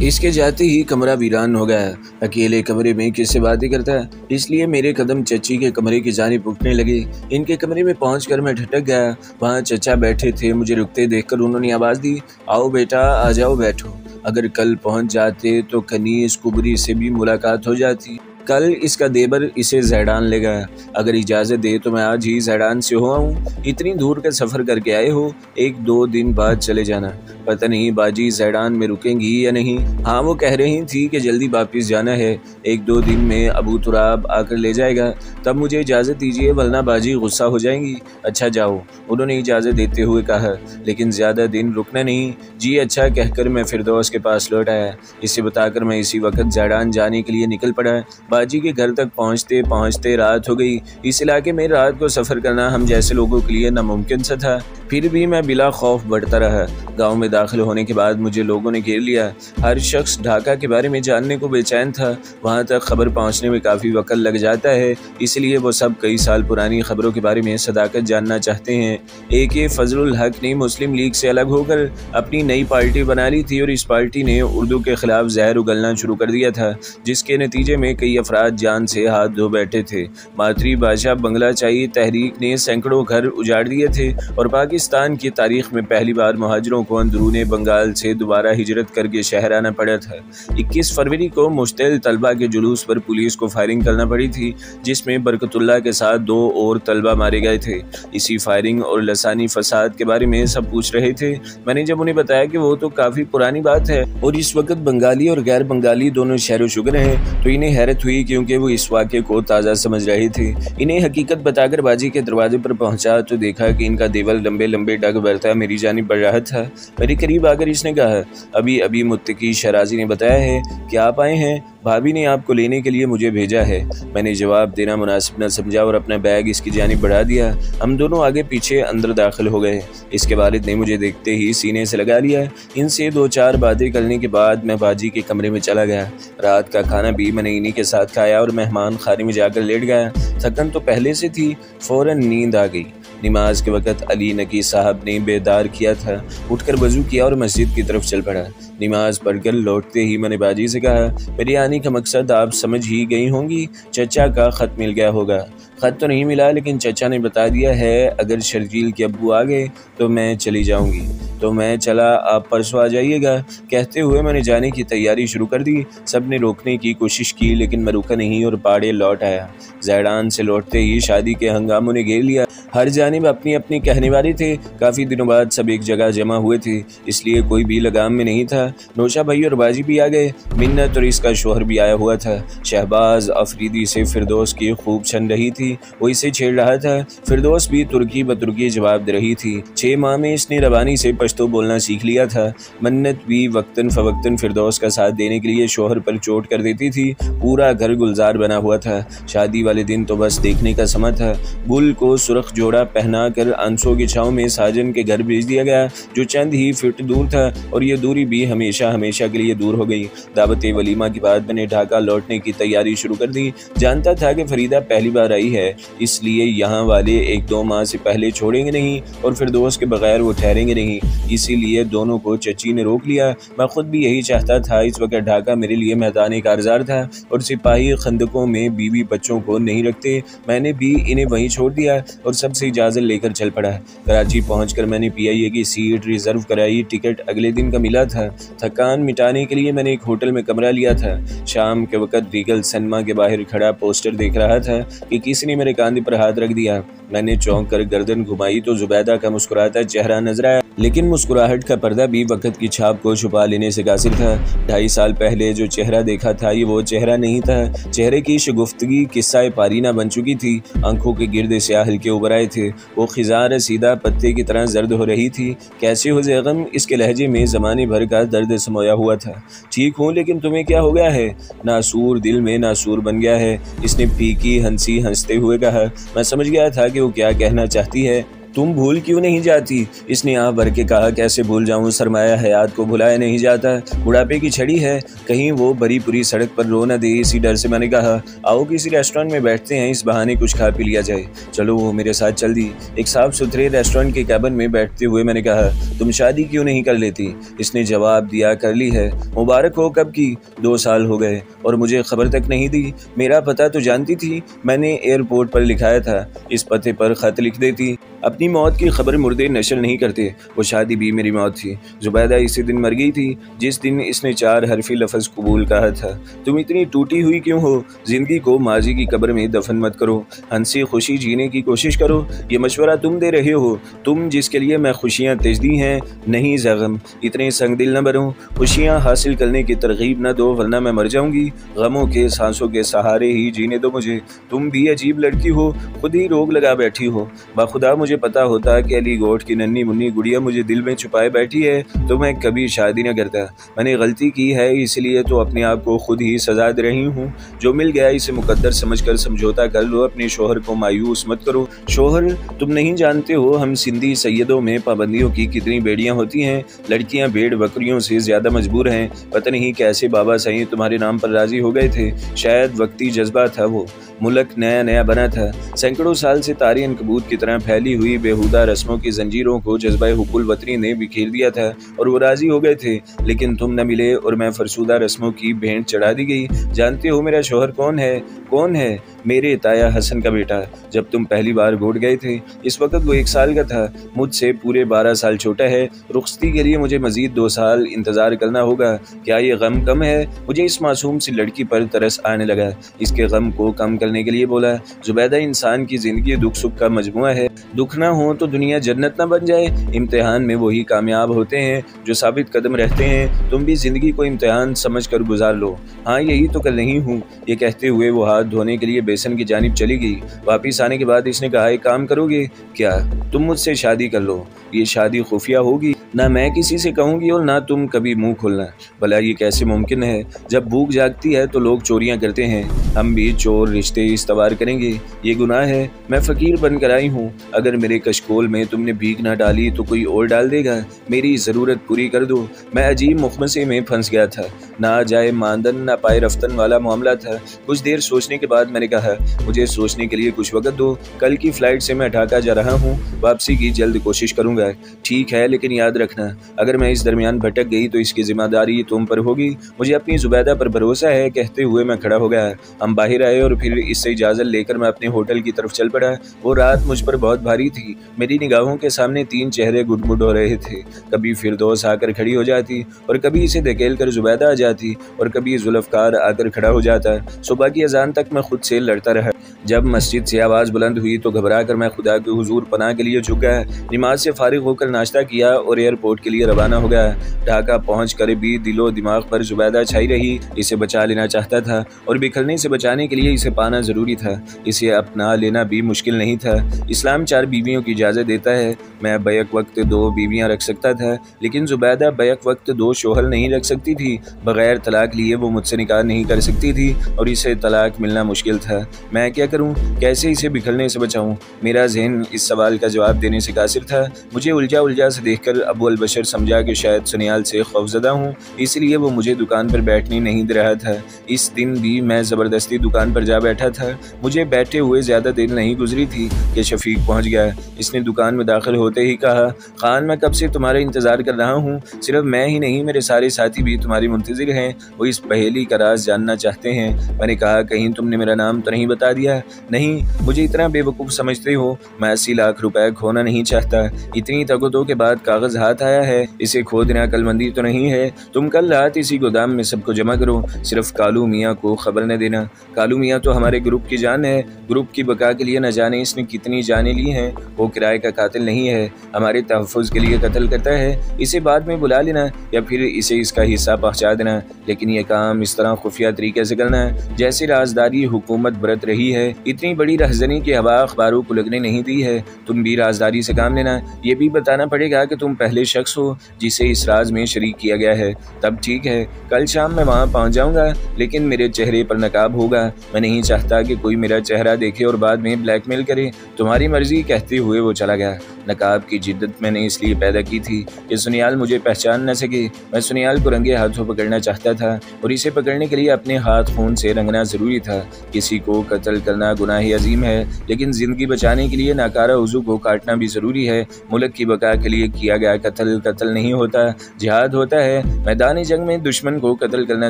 इसके जाते ही कमरा वीरान हो गया। अकेले कमरे में किससे बातें करता है, इसलिए मेरे कदम चची के कमरे की जानिब उठने लगे। इनके कमरे में पहुंचकर मैं ठटक गया। वहां चचा बैठे थे। मुझे रुकते देखकर उन्होंने आवाज़ दी, आओ बेटा आ जाओ बैठो। अगर कल पहुंच जाते तो कनीज कुबरी से भी मुलाकात हो जाती। कल इसका देवर इसे ज़ैदान ले गया। अगर इजाज़त दे तो मैं आज ही ज़ैदान से हो आऊँ। इतनी दूर का सफ़र करके आए हो, 1-2 दिन बाद चले जाना। पता नहीं बाजी ज़ैदान में रुकेंगी या नहीं। हाँ, वो कह रही थी कि जल्दी वापस जाना है, 1-2 दिन में अबू तुराब आकर ले जाएगा। तब मुझे इजाज़त दीजिए वरना बाजी गुस्सा हो जाएंगी। अच्छा जाओ, उन्होंने इजाज़त देते हुए कहा, लेकिन ज़्यादा दिन रुकना नहीं। जी अच्छा कहकर मैं फिरदौस के पास लौट आया। इसे बताकर मैं इसी वक्त ज़ैदान जाने के लिए निकल पड़ा। बाजी के घर तक पहुंचते पहुंचते रात हो गई। इस इलाके में रात को सफ़र करना हम जैसे लोगों के लिए नामुमकिन सा था। फिर भी मैं बिला खौफ बढ़ता रहा। गांव में दाखिल होने के बाद मुझे लोगों ने घेर लिया। हर शख्स ढाका के बारे में जानने को बेचैन था। वहां तक खबर पहुंचने में काफ़ी वक्त लग जाता है, इसलिए वो सब कई साल पुरानी खबरों के बारे में सदाकत जानना चाहते हैं। AK फजलुल हक ने मुस्लिम लीग से अलग होकर अपनी नई पार्टी बना ली थी और इस पार्टी ने उर्दू के खिलाफ जहर उगलना शुरू कर दिया था, जिसके नतीजे में कई अफराद जान से हाथ धो बैठे थे। मातृभाषा बंगला चाहिए तहरीक ने सैकड़ों घर उजाड़ दिए थे और पाकिस्तान की तारीख में पहली बार मुहाजिरों को अंदरूने बंगाल से दोबारा हिजरत करके शहर आना पड़ा था। 21 फरवरी को मुश्तिल तलबा के जुलूस पर पुलिस को फायरिंग करना पड़ी थी, जिसमें बरकतुल्ला के साथ 2 और तलबा मारे गए थे। इसी फायरिंग और लसानी फसाद के बारे में सब पूछ रहे थे। मैंने जब उन्हें बताया कि वो तो काफ़ी पुरानी बात है और इस वक्त बंगाली और गैर बंगाली दोनों शहर शुगर हैं, तो इन्हें हैरत हुई क्योंकि वो इस वाक़े को ताज़ा समझ रहे थे। इन्हें हकीकत बताकर बाजी के दरवाजे पर पहुंचा तो देखा कि इनका देवल लंबे लंबे डग भरता मेरी जानिब बढ़ रहा था। मेरे करीब आकर इसने कहा, अभी अभी मुत्तकी शराजी ने बताया है कि आप आए हैं, भाभी ने आपको लेने के लिए मुझे भेजा है। मैंने जवाब देना मुनासिब न समझा और अपना बैग इसकी जानिब बढ़ा दिया। हम दोनों आगे पीछे अंदर दाखिल हो गए। इसके वालिद ने मुझे देखते ही सीने से लगा लिया। इनसे 2-4 बातें करने के बाद मैं बाजी के कमरे में चला गया। रात का खाना भी मैंने इन्हीं के साथ खाया और मेहमान खाने में जाकर लेट गया। थकन तो पहले से थी, फ़ौरन नींद आ गई। नमाज के वक़्त अली नकी साहब ने बेदार किया था। उठकर वज़ू किया और मस्जिद की तरफ चल पड़ा। नमाज पढ़कर लौटते ही मैंने बाजी से कहा, मेरे आने का मकसद आप समझ ही गई होंगी, चचा का ख़त मिल गया होगा। ख़त तो नहीं मिला, लेकिन चचा ने बता दिया है अगर शर्जील के अब्बू आ गए तो मैं चली जाऊंगी। तो मैं चला, आप परसों आ जाइएगा। कहते हुए मैंने जाने की तैयारी शुरू कर दी। सब ने रोकने की कोशिश की, लेकिन मैं रुका नहीं और पाड़े लौट आया। ज़ैदान से लौटते ही शादी के हंगामों ने घेर लिया। हर जानिब अपनी अपनी कहने वाले थे। काफ़ी दिनों बाद सब एक जगह जमा हुए थे, इसलिए कोई भी लगाम में नहीं था। नौशा भाई और बाजी भी आ गए। मिन्नत और इसका शोहर भी आया हुआ था। शहबाज अफरीदी से फिरदौस की खूब छन रही थी, वो इसे छेड़ रहा था। फिरदौस भी तुर्की बतुर्की जवाब दे रही थी। 6 माह में इसने रवानी से पश्तो बोलना सीख लिया था। मन्नत भी वक्तन फवक्तन फिरदौस का साथ देने के लिए शोहर पर चोट कर देती थी। पूरा घर गुलजार बना हुआ था। शादी वाले दिन तो बस देखने का समा था। बुल को सुर्ख जोड़ा पहना कर आंसू की छाँव में साजन के घर भेज दिया गया, जो चंद ही फीट दूर था, और ये दूरी भी हमेशा हमेशा के लिए दूर हो गई। दावत वलीमा के बाद मैंने ढाका लौटने की तैयारी शुरू कर दी। जानता था कि फरीदा पहली बार आई है, इसलिए यहाँ वाले 1-2 माह से पहले छोड़ेंगे नहीं और फिरदौस के बगैर वो ठहरेंगे नहीं। इसीलिए दोनों को चची ने रोक लिया। मैं खुद भी यही चाहता था। इस वक्त ढाका मेरे लिए मैदान कारजार था और सिपाही खंदकों में बीवी बच्चों को नहीं रखते। मैंने भी इन्हें वहीं छोड़ दिया और सबसे इजाज़त लेकर चल पड़ा। कराची पहुंचकर मैंने PIA की सीट रिजर्व कराई। टिकट अगले दिन का मिला था। थकान मिटाने के लिए मैंने एक होटल में कमरा लिया था। शाम के वक्त रीगल सिनेमा के बाहर खड़ा पोस्टर देख रहा था कि किसी ने मेरे कांधे पर हाथ रख दिया। मैंने चौंक कर गर्दन घुमाई तो जुबैदा का मुस्कुराता चेहरा नजर आया, लेकिन मुस्कुराहट का पर्दा भी वक्त की छाप को छुपा लेने से कासिर था। 2.5 साल पहले जो चेहरा देखा था ये वो चेहरा नहीं था। चेहरे की शगुफ्तगी किस्सा पारीना बन चुकी थी। आंखों के गिर्द स्याह हल्के उभर आए थे। वो खिजार सीधा पत्ते की तरह जर्द हो रही थी। कैसे हो ज़ैगम, इसके लहजे में ज़माने भर का दर्द समोया हुआ था। ठीक हूँ, लेकिन तुम्हें क्या हो गया है? नासूर दिल में नासूर बन गया है, इसने फीकी हंसी हंसते हुए कहा। मैं समझ गया था कि वो क्या कहना चाहती है। तुम भूल क्यों नहीं जाती? इसने आह भर के कहा, कैसे भूल जाऊं, सरमाया हयात को भुलाया नहीं जाता, बुढ़ापे की छड़ी है, कहीं वो बड़ी पूरी सड़क पर रो न दे, इसी डर से मैंने कहा आओ किसी रेस्टोरेंट में बैठते हैं, इस बहाने कुछ खा पी लिया जाए। चलो वो मेरे साथ चल दी। एक साफ सुथरे रेस्टोरेंट के कैबिन में बैठते हुए मैंने कहा, तुम शादी क्यों नहीं कर लेती? इसने जवाब दिया, कर ली है। मुबारक हो, कब की? 2 साल हो गए और मुझे खबर तक नहीं दी। मेरा पता तो जानती थी, मैंने एयरपोर्ट पर लिखाया था, इस पते पर खत लिख देती। अपनी मौत की खबर मुर्दे नशर नहीं करते। वो शादी भी मेरी मौत थी। जुबैदा इसी दिन मर गई थी जिस दिन इसने 4 हरफी लफ्ज़ कबूल कहा था। तुम इतनी टूटी हुई क्यों हो? जिंदगी को माजी की कब्र में दफन मत करो, हंसी खुशी जीने की कोशिश करो। ये मशवरा तुम दे रहे हो, तुम जिसके लिए मैं खुशियाँ तेजदी हैं, नहीं ज़ग़म। इतने संग दिल न बनो, खुशियाँ हासिल करने की तरगीब न दो, वरना मैं मर जाऊँगी। गमों के सांसों के सहारे ही जीने दो मुझे। तुम भी अजीब लड़की हो, खुद ही रोग लगा बैठी हो। बाखुदा मुझे पता होता कि अली गोट की नन्ही मुन्नी गुड़िया मुझे दिल में छुपाए बैठी है तो मैं कभी शादी न करता। मैंने गलती की है, इसलिए तो अपने आप को खुद ही सजा दे रही हूँ। जो मिल गया इसे मुकद्दर समझकर समझौता कर लो, अपने शोहर को मायूस मत करो। शोहर, तुम नहीं जानते हो हम सिंधी सैयदों में पाबंदियों की कितनी बेड़ियाँ होती हैं। लड़कियाँ भेड़ बकरियों से ज़्यादा मजबूर हैं। पता नहीं कैसे बाबा सही तुम्हारे नाम पर राजी हो गए थे। शायद वक्ती जज्बा था। वो मुल्क नया नया बना था। सैकड़ों साल से तारीन कबूत की तरह फैली हुई बेहुदा रस्मों की जंजीरों को जज्बा हुब्बुल वतनी ने बिखेर दिया था और वो राजी हो गए थे, लेकिन तुम न मिले और मैं फरसूदा रस्मों की भेंट चढ़ा दी गई। जानते हो मेरा शोहर कौन है? कौन है? मेरे ताया हसन का बेटा। जब तुम पहली बार गोट गए थे इस वक्त वो 1 साल का था, मुझसे पूरे 12 साल छोटा है। रुखसती के लिए मुझे मजीद 2 साल इंतजार करना होगा। क्या ये गम कम है? मुझे इस मासूम सी लड़की पर तरस आने लगा। इसके गम को कम करने के लिए बोला, जुबैदा, इंसान की जिंदगी दुख सुख का मजमुआ है। दुख ना हो तो दुनिया जन्नत ना बन जाए। इम्तिहान में वही कामयाब होते हैं जो साबित कदम रहते हैं। तुम भी जिंदगी को इम्तिहान समझ कर गुजार लो। हाँ, यही तो कर रही हूँ। ये कहते हुए वो हाथ धोने के लिए बेसन की जानिब चली गई। वापिस आने के बाद इसने कहा, एक काम करोगे क्या? तुम मुझसे शादी कर लो। ये शादी खुफिया होगी, ना मैं किसी से कहूँगी और ना तुम कभी मुंह खोलना। भला ये कैसे मुमकिन है? जब भूख जागती है तो लोग चोरियां करते हैं, हम भी चोर रिश्ते इस्तवार करेंगे? ये गुनाह है। मैं फ़कीर बनकर आई हूँ। अगर मेरे कशकोल में तुमने भीख ना डाली तो कोई और डाल देगा। मेरी ज़रूरत पूरी कर दो। मैं अजीब मुखमसे में फंस गया था। ना जाए मानदन ना पाए रफ्तन वाला मामला था। कुछ देर सोचने के बाद मैंने कहा, मुझे सोचने के लिए कुछ वक्त दो। कल की फ़्लाइट से मैं ढाका जा रहा हूँ। वापसी की जल्द कोशिश करूँगा। ठीक है, लेकिन याद रखना, अगर मैं इस दरमियान भटक गई तो इसकी जिम्मेदारी तुम पर होगी। मुझे अपनी जुबैदा पर भरोसा है। कहते हुए मैं खड़ा हो गया। हम बाहर आए और फिर इससे इजाज़त लेकर मैं अपने होटल की तरफ चल पड़ा। वो रात मुझ पर बहुत भारी थी। मेरी निगाहों के सामने 3 चेहरे गुडमुड हो रहे थे। कभी फिरदौस आकर खड़ी हो जाती और कभी इसे धकेल कर जुबैदा आ जाती और कभी जुल्फ़कार आकर खड़ा हो जाता। सुबह की अजान तक मैं खुद से लड़ता रहा। जब मस्जिद से आवाज़ बुलंद हुई तो घबरा कर मैं खुदा के हुजूर पनाह के लिए झुक गया। नमाज से फारिग होकर नाश्ता किया और एयरपोर्ट के लिए रवाना हो गया। ढाका पहुँच कर भी दिलो दिमाग पर जुबैदा छाई रही। इसे बचा लेना चाहता था और बिखरने से बचाने के लिए इसे पाना ज़रूरी था। इसे अपना लेना भी मुश्किल नहीं था। इस्लाम 4 बीवियों की इजाज़त देता है। मैं बैक वक्त 2 बीवियाँ रख सकता था, लेकिन जुबैदा बैक वक्त 2 शोहर नहीं रख सकती थी। बग़ैर तलाक लिए वो मुझसे निकाह नहीं कर सकती थी और इसे तलाक मिलना मुश्किल था। मैं क्या करूं? कैसे इसे बिखरने से बचाऊं? मेरा ज़हन इस सवाल का जवाब देने से कासिर था। मुझे उलझा उलझा से देखकर अबू अल बशर समझा कि शायद सुनियाल से खौफज़दा हूँ, इसलिए वो मुझे दुकान पर बैठने नहीं दे रहा था। इस दिन भी मैं ज़बरदस्ती दुकान पर जा बैठा था। मुझे बैठे हुए ज़्यादा देर नहीं गुजरी थी कि शफीक पहुँच गया। इसने दुकान में दाखिल होते ही कहा, खान, मैं कब से तुम्हारा इंतज़ार कर रहा हूँ। सिर्फ मैं ही नहीं, मेरे सारे साथी भी तुम्हारी मुंतज़िर हैं। वो इस पहेली का राज जानना चाहते हैं। मैंने कहा, कहीं तुमने मेरा नाम तो नहीं बता दिया? नहीं, मुझे इतना बेवकूफ़ समझते हो? मैं 80 लाख रुपए खोना नहीं चाहता। इतनी तगदो के बाद कागज़ हाथ आया है, इसे खो देना अक्लमंदी तो नहीं है। तुम कल रात इसी गोदाम में सबको जमा करो, सिर्फ कालू मियाँ को खबर न देना। कालू मियाँ तो हमारे ग्रुप की जान है। ग्रुप की बका के लिए न जाने इसने कितनी जानें ली हैं। वो किराए का कातिल नहीं है, हमारे तहफ़्फ़ुज़ के लिए कत्ल करता है। इसे बाद में बुला लेना या फिर इसे इसका हिस्सा पहुँचा देना, लेकिन यह काम इस तरह खुफिया तरीके से करना है जैसे राजदारी हुकूमत बरत रही है। इतनी बड़ी रहज़नी की हवा अखबारों को लगने नहीं दी है। तुम भी राजदारी से काम लेना। ये भी बताना पड़ेगा कि तुम पहले शख्स हो जिसे इस राज में शरीक किया गया है। तब ठीक है, कल शाम मैं वहाँ पहुँच जाऊँगा, लेकिन मेरे चेहरे पर नकाब होगा। मैं नहीं चाहता कि कोई मेरा चेहरा देखे और बाद में ब्लैकमेल करे। तुम्हारी मर्जी, कहते कहते हुए वो चला गया। नकाब की जिद्दत मैंने इसलिए पैदा की थी कि सुनियाल मुझे पहचान न सके। मैं सुनियाल को रंगे हाथों पकड़ना चाहता था और इसे पकड़ने के लिए अपने हाथ खून से रंगना ज़रूरी था। किसी को कत्ल करना गुनाह अजीम है, लेकिन ज़िंदगी बचाने के लिए नाकारा उज़ू को काटना भी ज़रूरी है। मुल्क की बका के लिए किया गया कत्ल नहीं होता, जिहाद होता है। मैदानी जंग में दुश्मन को कत्ल करना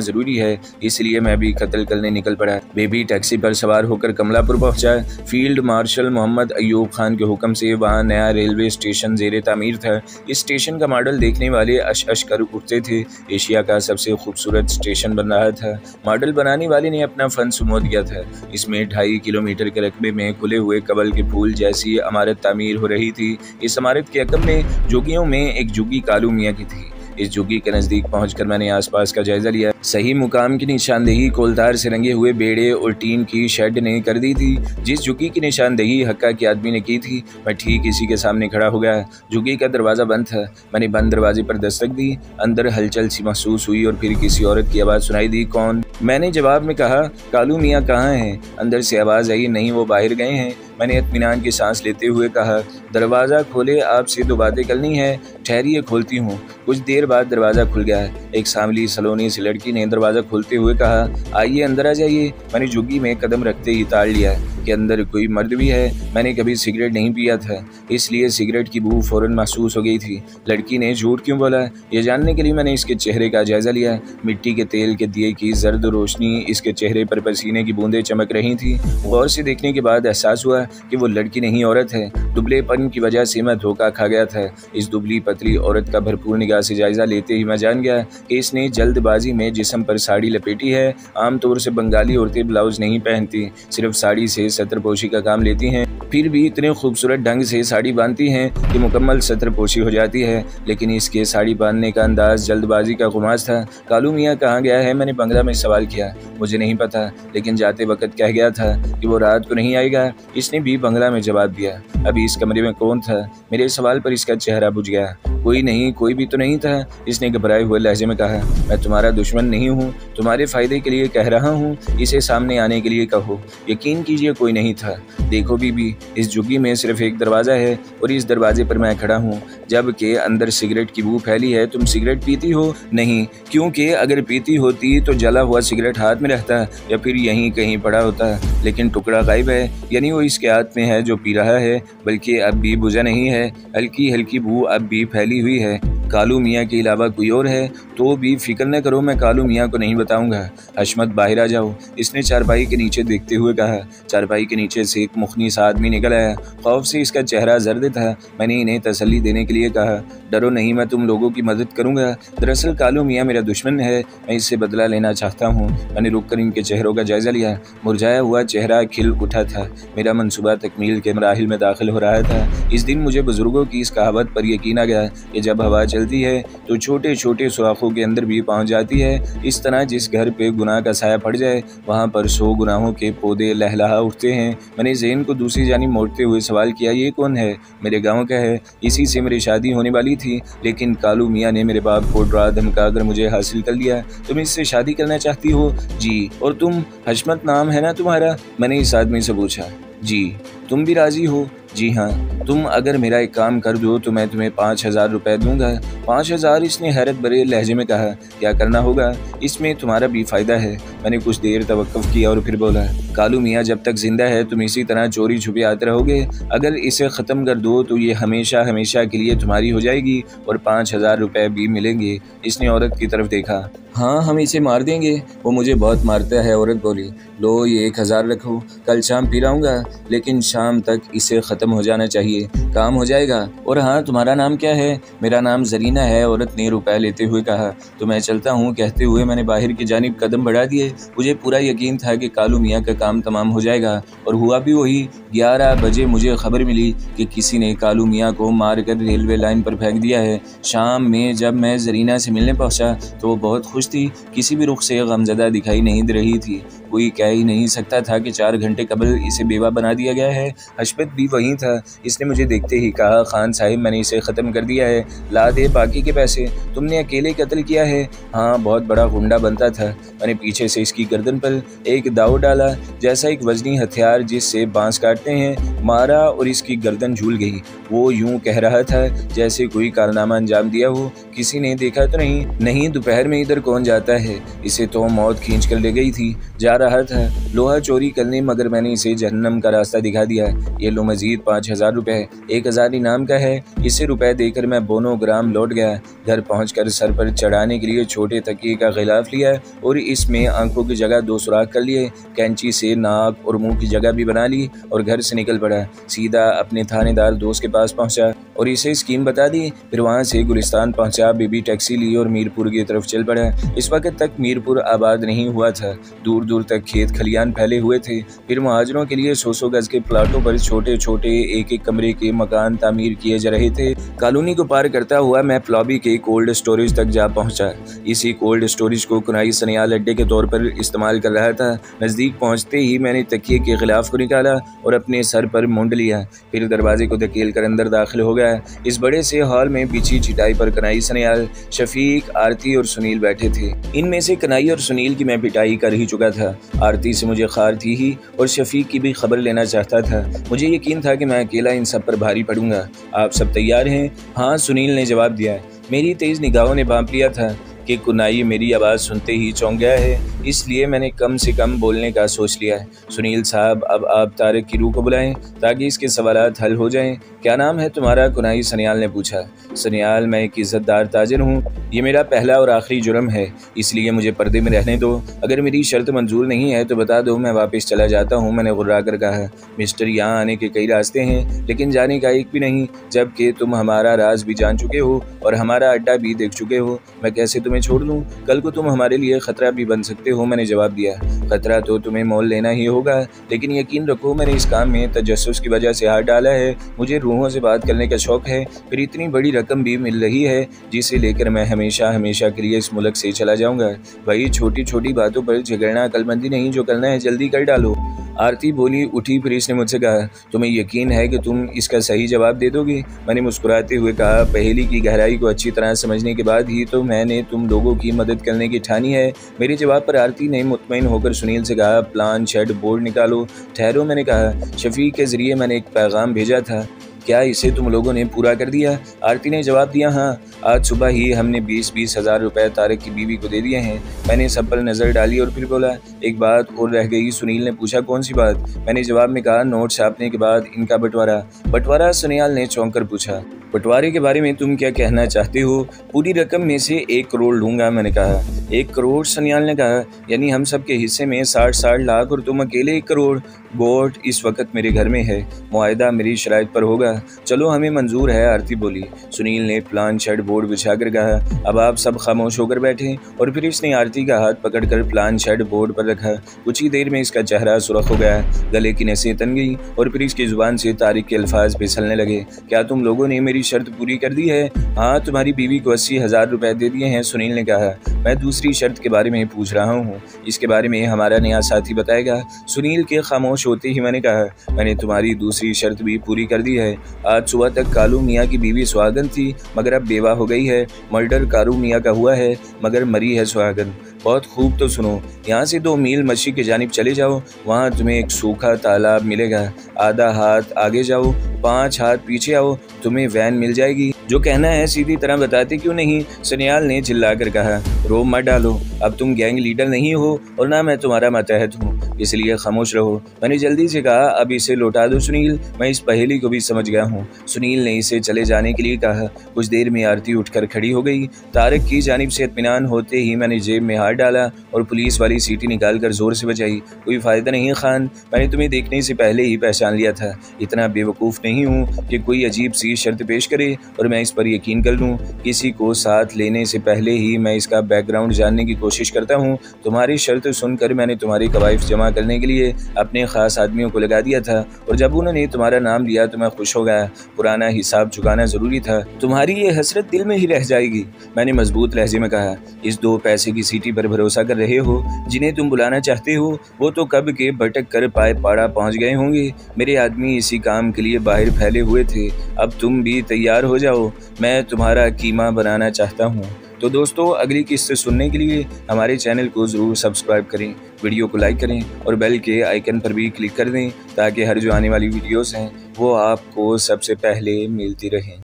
ज़रूरी है, इसलिए मैं भी कत्ल करने निकल पड़ा। बेबी टैक्सी पर सवार होकर कमलापुर पहुंचा। फील्ड मार्शल मोहम्मद अयूब खान के हुक्म से वहां नया रेलवे स्टेशन ज़ेरे तामीर था। इस स्टेशन का मॉडल देखने वाले अश कर उठते थे। एशिया का सबसे खूबसूरत स्टेशन बन रहा था। मॉडल बनाने वाले ने अपना फन सुमो दिया था। इसमें 2.5 किलोमीटर के रकबे में खुले हुए कबल के फूल जैसी इमारत तामीर हो रही थी। इस इमारत के अकब में झुग्गियों में एक झुग्गी कालू मियाँ की थी। इस झुग्गी के नज़दीक पहुंचकर मैंने आसपास का जायजा लिया। सही मुकाम की निशानदेही कोलतार से रंगे हुए बेड़े और टीन की शेड ने कर दी थी। जिस झुग्गी की निशानदेही हक्का के आदमी ने की थी, मैं ठीक इसी के सामने खड़ा हो गया। झुग्गी का दरवाज़ा बंद था। मैंने बंद दरवाजे पर दस्तक दी। अंदर हलचल सी महसूस हुई और फिर किसी औरत की आवाज़ सुनाई दी। कौन? मैंने जवाब में कहा, कालू मियाँ कहाँ हैं? अंदर से आवाज़ आई, नहीं, वो बाहर गए हैं। मैंने इत्मीनान की सांस लेते हुए कहा, दरवाज़ा खोले, आपसे 2 बातें करनी है। ठहरिए, खोलती हूँ। कुछ देर बाद दरवाज़ा खुल गया। एक सांवली सलोनी सी लड़की ने दरवाज़ा खोलते हुए कहा, आइए अंदर आ जाइए। मैंने झुग्गी में कदम रखते ही ताड़ लिया कि अंदर कोई मर्द भी है। मैंने कभी सिगरेट नहीं पिया था, इसलिए सिगरेट की बू फ़ौरन महसूस हो गई थी। लड़की ने झूठ क्यों बोला, ये जानने के लिए मैंने इसके चेहरे का जायज़ा लिया। मिट्टी के तेल के दिए की जर्द रोशनी इसके चेहरे पर पसीने की बूंदें चमक रही थी। गौर से देखने के बाद एहसास हुआ कि वो लड़की नहीं, औरत है। दुबलेपन की वजह से मैं धोखा खा गया था। इस दुबली पतली औरत का भरपूर निगाह से जायजा लेते ही मैं जान गया कि इसने जल्दबाजी में जिस्म पर साड़ी लपेटी है। आमतौर से बंगाली औरतें ब्लाउज नहीं पहनती, सिर्फ साड़ी से सत्रपोशी का काम लेती हैं। फिर भी इतने खूबसूरत ढंग से साड़ी बांधती हैं कि मुकम्मल सत्रपोशी हो जाती है। लेकिन इसके साड़ी बांधने का अंदाज जल्दबाजी का गुमाज था। कालू मियाँ कहाँ गया है? मैंने बंगला में सवाल किया। मुझे नहीं पता, लेकिन जाते वक्त कह गया था कि वो रात को नहीं आएगा। इसने भी बंगला में जवाब दिया। अभी इस कमरे में कौन था? मेरे सवाल पर इसका चेहरा बुझ गया। कोई नहीं, कोई भी तो नहीं था। इसने घबराए हुए लहजे में कहा, मैं तुम्हारा दुश्मन नहीं हूँ, तुम्हारे फायदे के लिए कह रहा हूँ। इसे सामने आने के लिए कहो। यकीन कीजिए, कोई नहीं था। देखो बीबी, इस झुग्गी में सिर्फ एक दरवाज़ा है और इस दरवाजे पर मैं खड़ा हूँ, जबकि अंदर सिगरेट की बू फैली है। तुम सिगरेट पीती हो? नहीं, क्योंकि अगर पीती होती तो जला हुआ सिगरेट हाथ में रहता या फिर यहीं कहीं पड़ा होता। लेकिन टुकड़ा गायब है, यानी वो इसके हाथ में है जो पी रहा है, बल्कि अब भी बुझा नहीं है। हल्की हल्की बू अब भी फैली हुई है। कालू मियाँ के अलावा कोई और है तो भी फिक्र न करो, मैं कालू मियाँ को नहीं बताऊंगा। हशमत, बाहर आ जाओ, इसने चारपाई के नीचे देखते हुए कहा। चारपाई के नीचे से एक मुखनी सा आदमी निकल आया। खौफ से इसका चेहरा जर्द था। मैंने इन्हें तसल्ली देने के लिए कहा, डरो नहीं, मैं तुम लोगों की मदद करूंगा। दरअसल कालू मियाँ मेरा दुश्मन है, मैं इससे बदला लेना चाहता हूँ। मैंने रुककर इनके चेहरों का जायजा लिया। मुरझाया हुआ चेहरा खिल उठा था। मेरा मनसूबा तकमील के मराहिल में दाखिल हो रहा था। इस दिन मुझे बुजुर्गों की इस कहावत पर यकीन आ गया कि जब हवा चलती है तो छोटे छोटे सुराखों के अंदर भी पहुंच जाती है। इस तरह जिस घर पे गुनाह का साया पड़ जाए, वहां पर 100 गुनाहों के पौधे लहलहा उठते हैं। मैंने ज़हन को दूसरी जानिब मोड़ते हुए सवाल किया, ये कौन है? मेरे गाँव का है, इसी से मेरी शादी होने वाली थी, लेकिन कालू मियाँ ने मेरे बाप को डरा धमका कर मुझे हासिल कर लिया। तुम इससे शादी करना चाहती हो? जी। और तुम? हशमत नाम है ना तुम्हारा? मैंने इस आदमी से पूछा। जी। तुम भी राजी हो? जी हाँ। तुम अगर मेरा एक काम कर दो तो मैं तुम्हें 5,000 रुपये दूंगा। 5,000? इसने हैरत भरे लहजे में कहा। क्या करना होगा? इसमें तुम्हारा भी फ़ायदा है। मैंने कुछ देर तवक्कुफ़ किया और फिर बोला, कालू मियाँ जब तक जिंदा है तुम इसी तरह चोरी छुपे आते रहोगे। अगर इसे ख़त्म कर दो तो ये हमेशा हमेशा के लिए तुम्हारी हो जाएगी और 5,000 रुपये भी मिलेंगे। इसने औरत की तरफ देखा। हाँ, हम इसे मार देंगे, वो मुझे बहुत मारता है। औरत बोली, लो ये 1,000 रखो, कल शाम फिर आऊँगा, लेकिन शाम तक इसे ख़त्म हो जाना चाहिए, काम हो जाएगा। और हाँ, तुम्हारा नाम क्या है? मेरा नाम जरीना है, औरत ने रुपए लेते हुए कहा। तो मैं चलता हूँ, कहते हुए मैंने बाहर की जानिब कदम बढ़ा दिए। मुझे पूरा यकीन था कि कालू मियाँ का काम तमाम हो जाएगा, और हुआ भी वही। 11 बजे मुझे खबर मिली कि किसी ने कालू मियाँ को मार कर रेलवे लाइन पर फेंक दिया है। शाम में जब मैं जरीना से मिलने पहुँचा तो वो बहुत खुश थी, किसी भी रुख से गमज़दा दिखाई नहीं दे रही थी। कोई कह ही नहीं सकता था कि 4 घंटे कबल इसे बेवा बना दिया गया है। हशमत भी वहीं था। इसने मुझे देखते ही कहा, खान साहिब मैंने इसे ख़त्म कर दिया है, ला दे बाकी के पैसे। तुमने अकेले कत्ल किया है? हाँ, बहुत बड़ा गुंडा बनता था। मैंने पीछे से इसकी गर्दन पर एक दाव डाला, जैसा एक वजनी हथियार जिससे बांस काटते हैं, मारा और इसकी गर्दन झूल गई। वो यूं कह रहा था जैसे कोई कारनामा अंजाम दिया हो। किसी ने देखा तो नहीं? नहीं, दोपहर में इधर कौन जाता है? इसे तो मौत खींच कर ले गई थी। जा रहा था लोहा चोरी करने, मगर मैंने इसे जहन्नम का रास्ता दिखा दिया। ये लो मजीद 5000 रुपये, 1000 इनाम का है। इसे रुपए देकर मैं बोनोग्राम लौट गया। घर पहुंचकर सर पर चढ़ाने के लिए छोटे तकिए का गिलाफ लिया और इसमें आंखों की जगह 2 सुराख कर लिए। कैंची से नाक और मुंह की जगह भी बना ली और घर से निकल पड़ा। सीधा अपने थानेदार दोस्त के पास पहुंचा और इसे स्कीम बता दी। फिर वहां से गुलिस्तान पहुंचा, बेबी टैक्सी ली और मीरपुर की तरफ चल पड़ा। इस वक्त तक मीरपुर आबाद नहीं हुआ था। दूर दूर तक खेत खलियान फैले हुए थे। फिर मुहाजिरों के लिए 100 गज के प्लाटों पर छोटे छोटे एक एक कमरे के मकान तामीर किए जा रहे थे। कॉलोनी को पार करता हुआ मैं प्लॉबी के कोल्ड स्टोरेज तक जा पहुंचा। इसी कोल्ड स्टोरेज को कुनाई सनियाल अड्डे के तौर पर इस्तेमाल कर रहा था। नज़दीक पहुंचते ही मैंने तकिए के गिलाफ को निकाला और अपने सर पर मुंड लिया। फिर दरवाजे को धकेल कर अंदर दाखिल हो गया। इस बड़े से हॉल में बिछी चिटाई पर कनाई सनियाल, शफीक, आरती और सुनील बैठे थे। इनमें से कनाई और सुनील की मैं पिटाई कर ही चुका था। आरती से मुझे खार थी ही और शफीक की भी खबर लेना चाहता था। मुझे यकीन था कि मैं अकेला इन सब पर भारी पड़ूंगा। आप सब तैयार हैं? हाँ, सुनील ने जवाब दिया। मेरी तेज निगाहों ने भांप लिया था कि कुनाई मेरी आवाज़ सुनते ही चौंक गया है, इसलिए मैंने कम से कम बोलने का सोच लिया है। सुनील साहब, अब आप तारिक की रूह को बुलाएं ताकि इसके सवालात हल हो जाएं। क्या नाम है तुम्हारा? कुनाई सनियाल ने पूछा। सनियाल, मैं एक इज़्ज़तदार ताजिर हूँ। ये मेरा पहला और आखिरी जुर्म है, इसलिए मुझे पर्दे में रहने दो। अगर मेरी शर्त मंजूर नहीं है तो बता दो, मैं वापस चला जाता हूँ। मैंने गुर्रा कर कहा। मिस्टर, यहाँ आने के कई रास्ते हैं लेकिन जाने का एक भी नहीं, जबकि तुम हमारा राज भी जान चुके हो और हमारा अड्डा भी देख चुके हो। मैं कैसे तुम्हें छोड़ दूँ? कल को तुम हमारे लिए खतरा भी बन सकते हो। मैंने जवाब दिया। खतरा तो तुम्हें मोल लेना ही होगा, लेकिन यकीन रखो मैंने इस काम में तजस्सुस की वजह से हाथ डाला है। मुझे रूहों से बात करने का शौक है। फिर इतनी बड़ी रकम भी मिल रही है जिसे लेकर मैं हमेशा हमेशा के लिए इस मुल्क से चला जाऊंगा। भाई, छोटी छोटी बातों पर झगड़ना अक्लमंदी नहीं, जो करना है जल्दी कर डालो। आरती बोली उठी। फिर इसने मुझसे कहा, तुम्हें यकीन है कि तुम इसका सही जवाब दे दोगी? मैंने मुस्कुराते हुए कहा, पहेली की गहराई को अच्छी तरह समझने के बाद ही तो मैंने तुम लोगों की मदद करने की ठानी है। मेरे जवाब पर आरती ने मुतमईन होकर सुनील से कहा, प्लान शेड बोर्ड निकालो। ठहरो, मैंने कहा। शफीक के जरिए मैंने एक पैगाम भेजा था, क्या इसे तुम लोगों ने पूरा कर दिया? आरती ने जवाब दिया, हाँ, आज सुबह ही हमने 20-20 हज़ार रुपए तारिक की बीवी को दे दिए हैं। मैंने सब पर नज़र डाली और फिर बोला, एक बात और रह गई। सुनील ने पूछा, कौन सी बात? मैंने जवाब में कहा, नोट छापने के बाद इनका बंटवारा। बंटवारा? सुनील ने चौंक कर पूछा। बंटवारे के बारे में तुम क्या कहना चाहते हो? पूरी रकम में से 1 करोड़ लूँगा। मैंने कहा। 1 करोड़? सुनील ने कहा, यानी हम सब के हिस्से में 60-60 लाख और तुम अकेले 1 करोड़? बोर्ड इस वक्त मेरे घर में है, मुआहदा मेरी शराइत पर होगा। चलो, हमें मंजूर है, आरती बोली। सुनील ने प्लान शेड बोर्ड बिछा कर कहा, अब आप सब खामोश होकर बैठे। और फिर इसने आरती का हाथ पकड़कर प्लान शेड बोर्ड पर रखा। कुछ ही देर में इसका चेहरा सुर्ख हो गया, गले की नसें तन गई और फिर इसकी जुबान से तारिक के अल्फाज फिसलने लगे। क्या तुम लोगों ने मेरी शर्त पूरी कर दी है? हाँ, तुम्हारी बीवी को 80,000 रुपए दे दिए हैं। सुनील ने कहा। मैं दूसरी शर्त के बारे में पूछ रहा हूँ, इसके बारे में हमारा नया साथी बताएगा। सुनील के खामोश होते ही मैंने कहा, मैंने तुम्हारी दूसरी शर्त भी पूरी कर दी है। आज सुबह तक कालू मियाँ की बीवी सुहागन थी, मगर अब बेवा हो गई है। मर्डर कालू मियाँ का हुआ है, मगर मरी है सुहागन। बहुत खूब, तो सुनो, यहाँ से 2 मील मस्जिद की जानिब चले जाओ। वहाँ तुम्हें एक सूखा तालाब मिलेगा। आधा हाथ आगे जाओ, 5 हाथ पीछे आओ, तुम्हें वैन मिल जाएगी। जो कहना है सीधी तरह बताते क्यों नहीं? सुनील ने चिल्लाकर कहा। रोब मत डालो, अब तुम गैंग लीडर नहीं हो और ना मैं तुम्हारा मातहत हूँ, इसलिए खामोश रहो। मैंने जल्दी से कहा, अब इसे लौटा दो सुनील, मैं इस पहेली को भी समझ गया हूँ। सुनील ने इसे चले जाने के लिए कहा। कुछ देर में आरती उठकर खड़ी हो गई। तारिक की जानिब से इत्मीनान होते ही मैंने जेब में हाथ डाला और पुलिस वाली सीटी निकालकर जोर से बजाई। कोई फ़ायदा नहीं खान, मैंने तुम्हें देखने से पहले ही पहचान लिया था। इतना बेवकूफ़ नहीं हूँ कि कोई अजीब सी शर्त पेश करे और मैं इस पर यकीन कर लूँ। किसी को साथ लेने से पहले ही मैं इसका बैकग्राउंड जानने की कोशिश करता हूँ। तुम्हारी शर्त सुनकर मैंने तुम्हारी कवाइफ जमा करने के लिए अपने ख़ास आदमियों को लगा दिया था और जब उन्होंने तुम्हारा नाम लिया तो मैं खुश हो गया। पुराना हिसाब चुकाना ज़रूरी था। तुम्हारी ये हसरत दिल में ही रह जाएगी, मैंने मजबूत लहजे में कहा। इस 2 पैसे की सीटी पर भरोसा कर रहे हो। जिन्हें तुम बुलाना चाहते हो वो तो कब के भटक कर पाड़ा पहुंच गए होंगे। मेरे आदमी इसी काम के लिए बाहर फैले हुए थे। अब तुम भी तैयार हो जाओ, मैं तुम्हारा कीमा बनाना चाहता हूँ। तो दोस्तों, अगली किस्से सुनने के लिए हमारे चैनल को ज़रूर सब्सक्राइब करें, वीडियो को लाइक करें और बेल के आइकन पर भी क्लिक कर दें ताकि हर जो आने वाली वीडियोस हैं वो आपको सबसे पहले मिलती रहें।